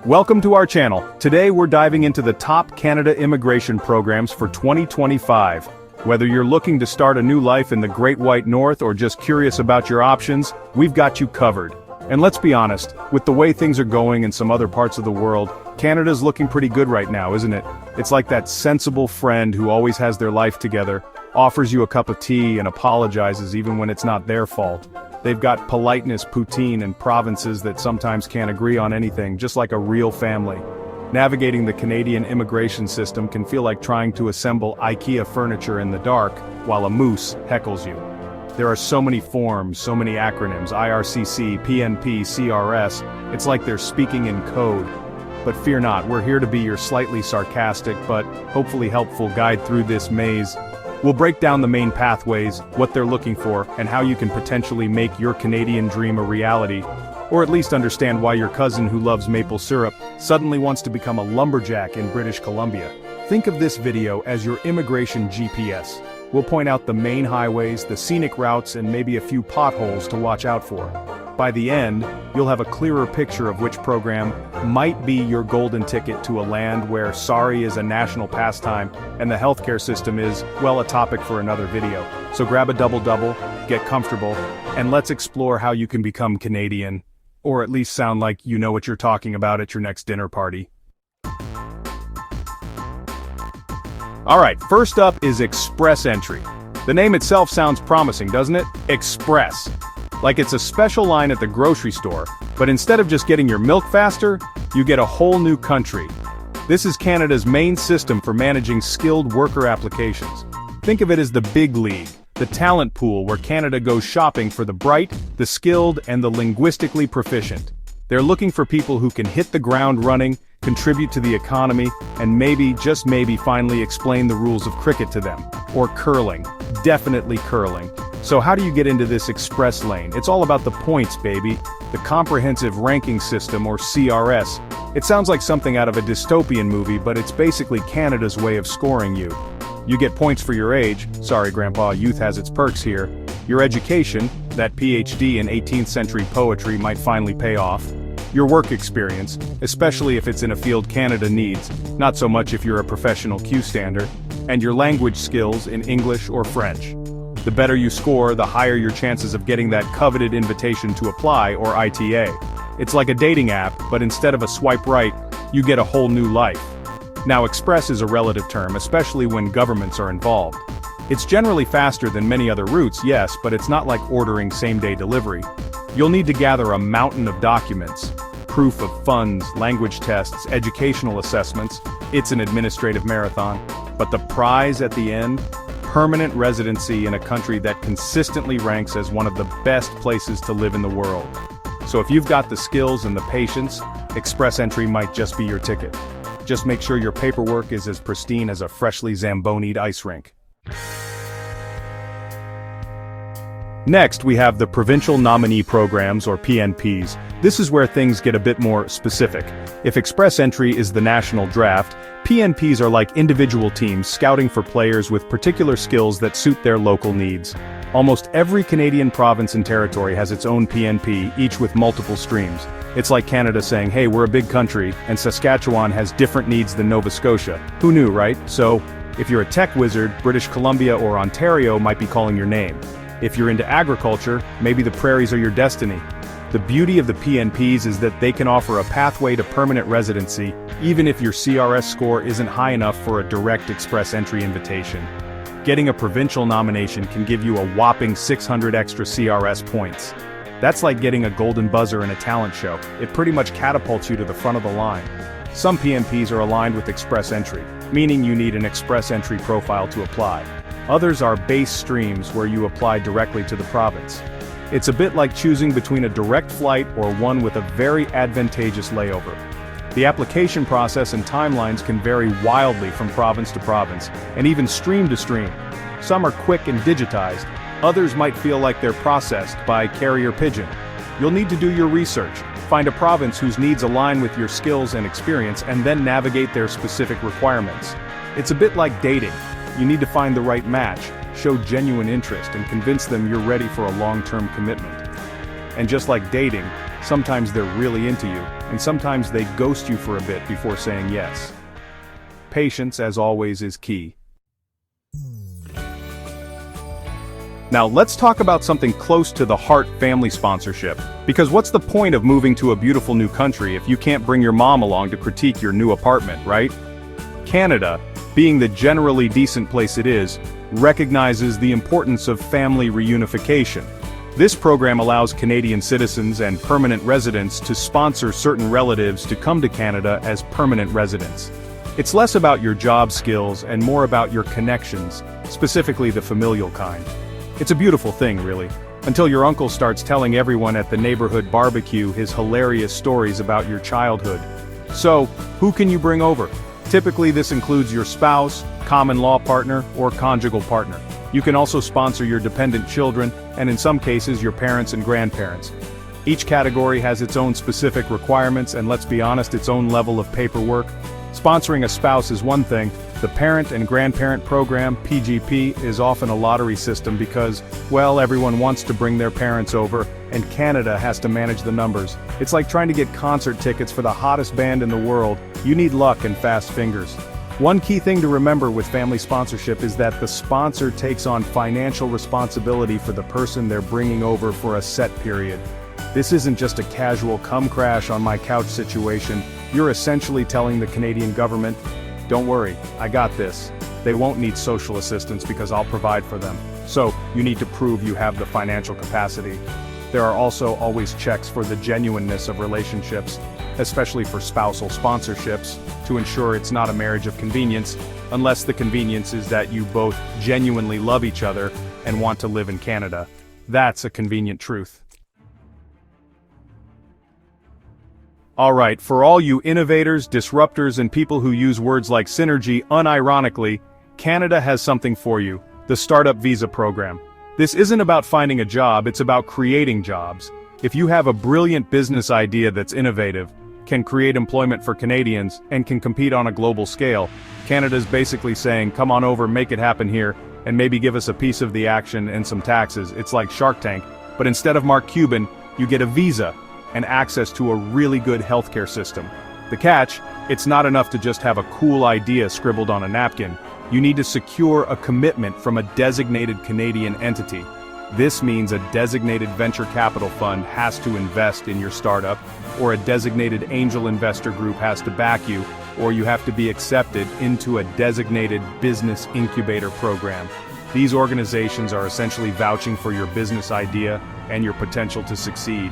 Welcome to our channel. Today we're diving into the top Canada immigration programs for 2025. Whether you're looking to start a new life in the Great White North or just curious about your options, we've got you covered. And let's be honest, with the way things are going in some other parts of the world, Canada's looking pretty good right now, isn't it? It's like that sensible friend who always has their life together, offers you a cup of tea and apologizes even when it's not their fault. They've got politeness, poutine, and provinces that sometimes can't agree on anything, just like a real family. Navigating the Canadian immigration system can feel like trying to assemble IKEA furniture in the dark, while a moose heckles you. There are so many forms, so many acronyms, IRCC, PNP, CRS, it's like they're speaking in code. But fear not, we're here to be your slightly sarcastic but hopefully helpful guide through this maze. We'll break down the main pathways, what they're looking for, and how you can potentially make your Canadian dream a reality. Or at least understand why your cousin who loves maple syrup suddenly wants to become a lumberjack in British Columbia. Think of this video as your immigration GPS. We'll point out the main highways, the scenic routes, and maybe a few potholes to watch out for. By the end, you'll have a clearer picture of which program might be your golden ticket to a land where sorry is a national pastime and the healthcare system is, well, a topic for another video. So grab a double-double, get comfortable, and let's explore how you can become Canadian, or at least sound like you know what you're talking about at your next dinner party. Alright, first up is Express Entry. The name itself sounds promising, doesn't it? Express. Like it's a special line at the grocery store, but instead of just getting your milk faster, you get a whole new country. This is Canada's main system for managing skilled worker applications. Think of it as the big league, the talent pool where Canada goes shopping for the bright, the skilled, and the linguistically proficient. They're looking for people who can hit the ground running, contribute to the economy, and maybe, just maybe, finally explain the rules of cricket to them. Or curling. Definitely curling. So how do you get into this express lane? It's all about the points, baby. The Comprehensive Ranking System, or CRS. It sounds like something out of a dystopian movie, but it's basically Canada's way of scoring you. You get points for your age, sorry grandpa, youth has its perks here. Your education, that PhD in 18th century poetry might finally pay off. Your work experience, especially if it's in a field Canada needs, not so much if you're a professional Q-stander. And your language skills in English or French. The better you score, the higher your chances of getting that coveted invitation to apply, or ITA. It's like a dating app, but instead of a swipe right, you get a whole new life. Now, express is a relative term, especially when governments are involved. It's generally faster than many other routes, yes, but it's not like ordering same-day delivery. You'll need to gather a mountain of documents, proof of funds, language tests, educational assessments. It's an administrative marathon. But the prize at the end? Permanent residency in a country that consistently ranks as one of the best places to live in the world. So if you've got the skills and the patience, Express Entry might just be your ticket. Just make sure your paperwork is as pristine as a freshly Zamboni'd ice rink. Next, we have the Provincial Nominee Programs, or PNPs. This is where things get a bit more specific. If Express Entry is the national draft, PNPs are like individual teams scouting for players with particular skills that suit their local needs. Almost every Canadian province and territory has its own PNP, each with multiple streams. It's like Canada saying, hey, we're a big country, and Saskatchewan has different needs than Nova Scotia. Who knew, right? So, if you're a tech wizard, British Columbia or Ontario might be calling your name. If you're into agriculture, maybe the prairies are your destiny. The beauty of the PNPs is that they can offer a pathway to permanent residency, even if your CRS score isn't high enough for a direct Express Entry invitation. Getting a provincial nomination can give you a whopping 600 extra CRS points. That's like getting a golden buzzer in a talent show. It pretty much catapults you to the front of the line. Some PNPs are aligned with Express Entry, meaning you need an Express Entry profile to apply. Others are base streams where you apply directly to the province. It's a bit like choosing between a direct flight or one with a very advantageous layover. The application process and timelines can vary wildly from province to province, and even stream to stream. Some are quick and digitized, others might feel like they're processed by carrier pigeon. You'll need to do your research, find a province whose needs align with your skills and experience, and then navigate their specific requirements. It's a bit like dating. You need to find the right match, show genuine interest, and convince them you're ready for a long-term commitment. And just like dating, sometimes they're really into you, and sometimes they ghost you for a bit before saying yes. Patience, as always, is key. Now let's talk about something close to the heart: family sponsorship. Because what's the point of moving to a beautiful new country if you can't bring your mom along to critique your new apartment, right? Canada, being the generally decent place it is, recognizes the importance of family reunification. This program allows Canadian citizens and permanent residents to sponsor certain relatives to come to Canada as permanent residents. It's less about your job skills and more about your connections, specifically the familial kind. It's a beautiful thing, really, until your uncle starts telling everyone at the neighborhood barbecue his hilarious stories about your childhood. So, who can you bring over? Typically this includes your spouse, common law partner, or conjugal partner. You can also sponsor your dependent children, and in some cases your parents and grandparents. Each category has its own specific requirements and, let's be honest, its own level of paperwork. Sponsoring a spouse is one thing. The Parent and Grandparent Program, PGP, is often a lottery system because, well, everyone wants to bring their parents over, and Canada has to manage the numbers. It's like trying to get concert tickets for the hottest band in the world. You need luck and fast fingers. One key thing to remember with family sponsorship is that the sponsor takes on financial responsibility for the person they're bringing over for a set period. This isn't just a casual come crash on my couch situation. You're essentially telling the Canadian government, don't worry, I got this. They won't need social assistance because I'll provide for them. So, you need to prove you have the financial capacity. There are also always checks for the genuineness of relationships, especially for spousal sponsorships, to ensure it's not a marriage of convenience, unless the convenience is that you both genuinely love each other and want to live in Canada. That's a convenient truth. Alright, for all you innovators, disruptors, and people who use words like synergy unironically, Canada has something for you: the Startup Visa program. This isn't about finding a job, it's about creating jobs. If you have a brilliant business idea that's innovative, can create employment for Canadians, and can compete on a global scale, Canada's basically saying, come on over, make it happen here, and maybe give us a piece of the action and some taxes. It's like Shark Tank, but instead of Mark Cuban, you get a visa and access to a really good healthcare system. The catch: it's not enough to just have a cool idea scribbled on a napkin. You need to secure a commitment from a designated Canadian entity. This means a designated venture capital fund has to invest in your startup, or a designated angel investor group has to back you, or you have to be accepted into a designated business incubator program. These organizations are essentially vouching for your business idea and your potential to succeed.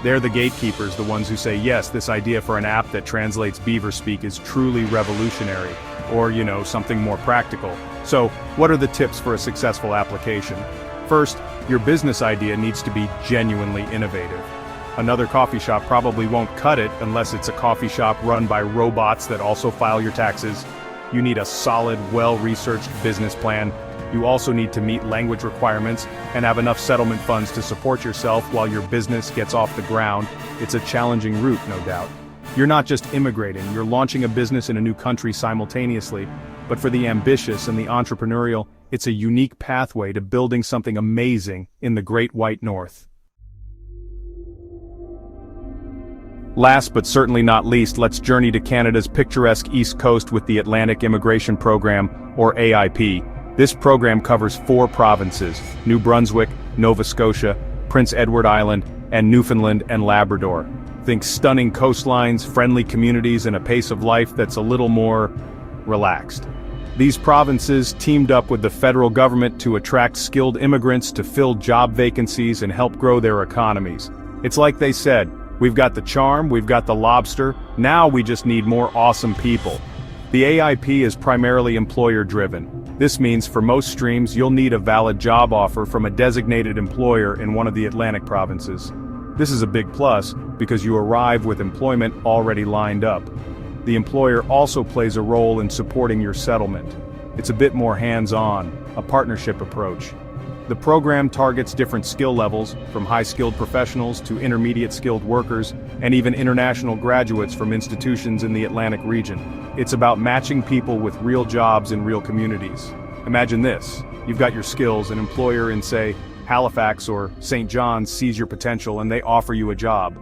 They're the gatekeepers, the ones who say, yes, this idea for an app that translates beaver speak is truly revolutionary, or, something more practical. So, what are the tips for a successful application? First, your business idea needs to be genuinely innovative. Another coffee shop probably won't cut it unless it's a coffee shop run by robots that also file your taxes. You need a solid, well-researched business plan. You also need to meet language requirements and have enough settlement funds to support yourself while your business gets off the ground. It's a challenging route, no doubt. You're not just immigrating, you're launching a business in a new country simultaneously. But for the ambitious and the entrepreneurial, it's a unique pathway to building something amazing in the Great White North. Last but certainly not least, let's journey to Canada's picturesque East Coast with the Atlantic Immigration Program, or AIP. This program covers 4 provinces: New Brunswick, Nova Scotia, Prince Edward Island, and Newfoundland and Labrador. Think stunning coastlines, friendly communities, and a pace of life that's a little more relaxed. These provinces teamed up with the federal government to attract skilled immigrants to fill job vacancies and help grow their economies. It's like they said, we've got the charm, we've got the lobster, now we just need more awesome people. The AIP is primarily employer-driven. This means for most streams you'll need a valid job offer from a designated employer in one of the Atlantic provinces. This is a big plus because you arrive with employment already lined up. The employer also plays a role in supporting your settlement. It's a bit more hands-on, a partnership approach. The program targets different skill levels, from high-skilled professionals to intermediate-skilled workers, and even international graduates from institutions in the Atlantic region. It's about matching people with real jobs in real communities. Imagine this: you've got your skills, an employer in, say, Halifax or St. John's sees your potential and they offer you a job.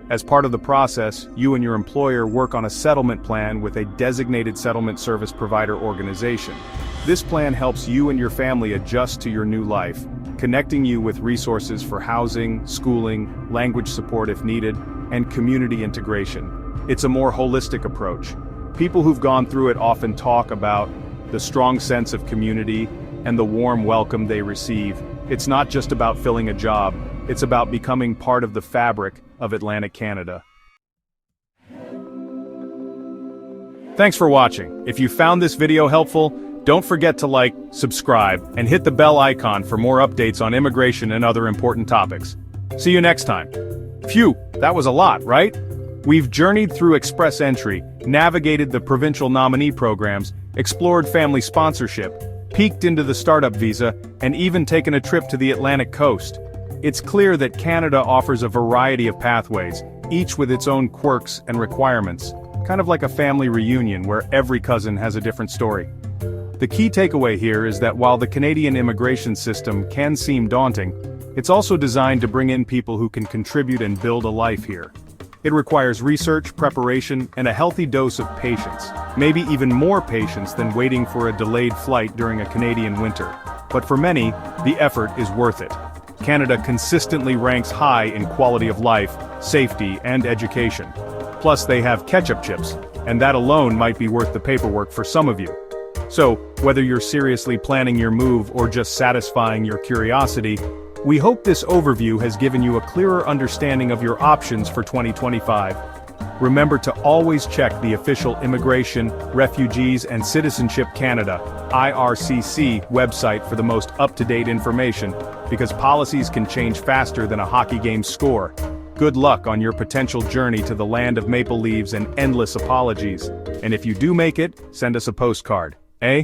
As part of the process, you and your employer work on a settlement plan with a designated settlement service provider organization. This plan helps you and your family adjust to your new life, connecting you with resources for housing, schooling, language support if needed, and community integration. It's a more holistic approach. People who've gone through it often talk about the strong sense of community and the warm welcome they receive. It's not just about filling a job, it's about becoming part of the fabric of Atlantic Canada. Thanks for watching. If you found this video helpful, don't forget to like, subscribe, and hit the bell icon for more updates on immigration and other important topics. See you next time. Phew, that was a lot, right? We've journeyed through Express Entry, navigated the provincial nominee programs, explored family sponsorship, peeked into the startup visa, and even taken a trip to the Atlantic coast. It's clear that Canada offers a variety of pathways, each with its own quirks and requirements, kind of like a family reunion where every cousin has a different story. The key takeaway here is that while the Canadian immigration system can seem daunting, it's also designed to bring in people who can contribute and build a life here. It requires research, preparation, and a healthy dose of patience, maybe even more patience than waiting for a delayed flight during a Canadian winter. But for many, the effort is worth it. Canada consistently ranks high in quality of life, safety, and education. Plus they have ketchup chips, and that alone might be worth the paperwork for some of you. So, whether you're seriously planning your move or just satisfying your curiosity, we hope this overview has given you a clearer understanding of your options for 2025. Remember to always check the official Immigration, Refugees and Citizenship Canada (IRCC) website for the most up-to-date information, because policies can change faster than a hockey game's score. Good luck on your potential journey to the land of maple leaves and endless apologies. And if you do make it, send us a postcard, eh?